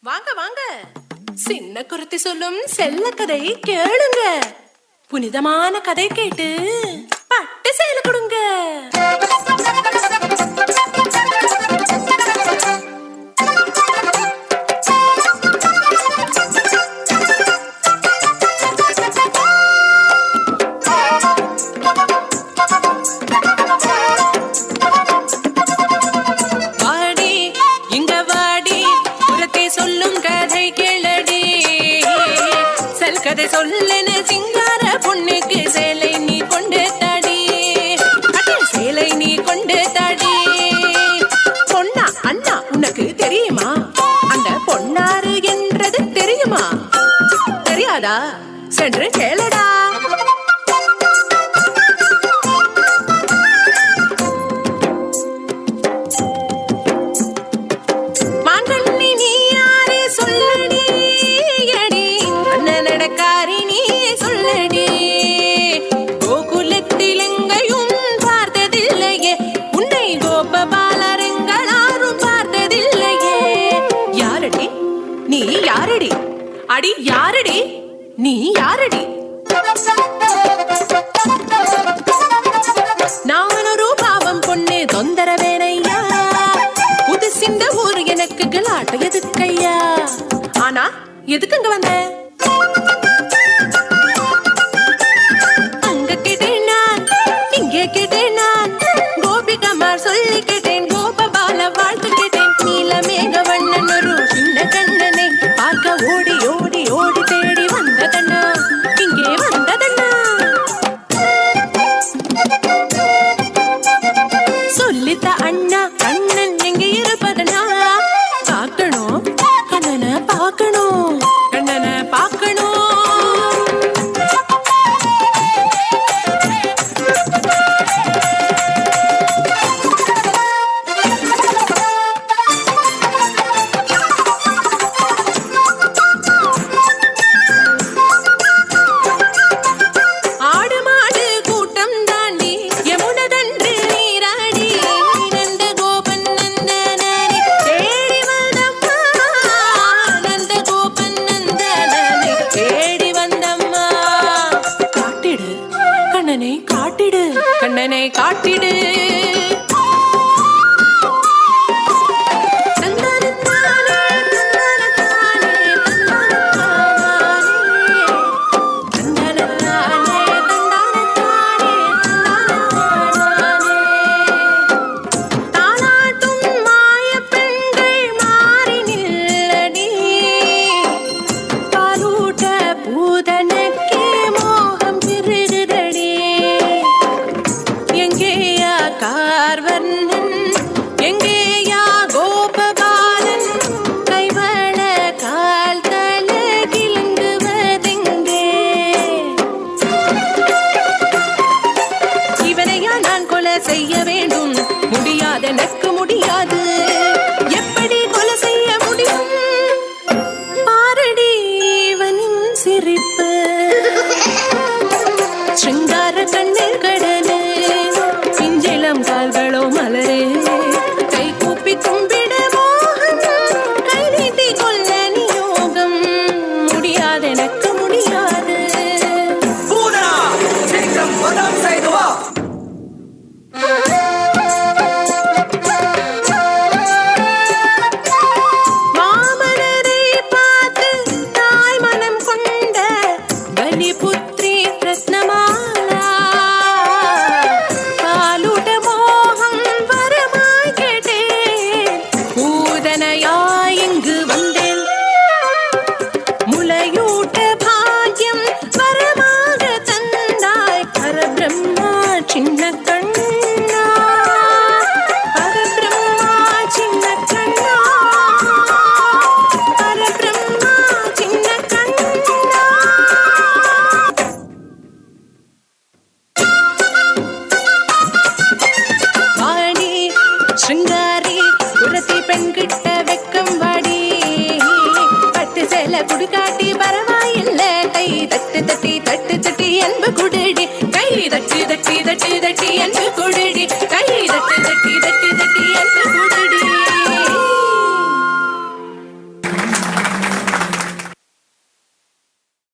வாங்க வாங்க, சின்ன குருத்தி சொல்லும் செல்ல கதை கேளுங்க. புனிதமான கதை கேட்டு பட்டு சேல கொடுங்க. கதை சொல்லன சிங்கார பொண்ணுக்கு சேலை நீ கொண்டு தாடி, சேலை நீ கொண்டு தாடி. பொன்னா அண்ணா உனக்கு தெரியுமா? அந்த பொன்னாரு என்றது தெரியுமா? தெரியாதா? சென்று கேளடா. நீ யாரடி? அடி யாரடி? நீ யாரடி? நான் ஒரு பாவம் பொண்ணு தொந்தரவேனையா, புதுசிந்த ஊர் எனக்கு கலாட்ட எதுக்கையா? ஆனா எதுக்குங்க வந்த? அங்க கேட்டேன் நான், இங்கே கேட்டேன் நான், கோபிகமார் சொல்லி கேட்டேன், கோபபால வாழ்த்து கேட்டேன், நீலமேக வண்ணன் ஒரு சின்ன கண்ணனை பார்க்க ஓடி ஓடி ஓடி தேடி வந்ததண்ணா, இங்கே வந்ததண்ணா. சொல்லித்த அண்ணா கண்ணன் எங்கே இருப்பதனா? பார்க்கணும் கண்ணனை, பார்க்கணும் கண்ணனை, பார்க்கணும். காட்டிடு கண்ணனை காட்டிடு. செய்ய வேண்டும், முடியாது எனக்கு முடியாது, எப்படி கொலை செய்ய முடியும்? பாரடி இவனின் சிரிப்பு, சிங்கார கண்ணில் கடலே, பிஞ்சிலம் கால்களோ மலரே, கை கூப்பி கும்பிட மோகம், கை நீட்டி கொள்ள நியோகம், முடியாது எனக்கு முடியாது. சிங்காரி குரத்தி பெண் கிட்ட வெக்கம் வாடி, பட்டு சேல குடுக்காட்டி பர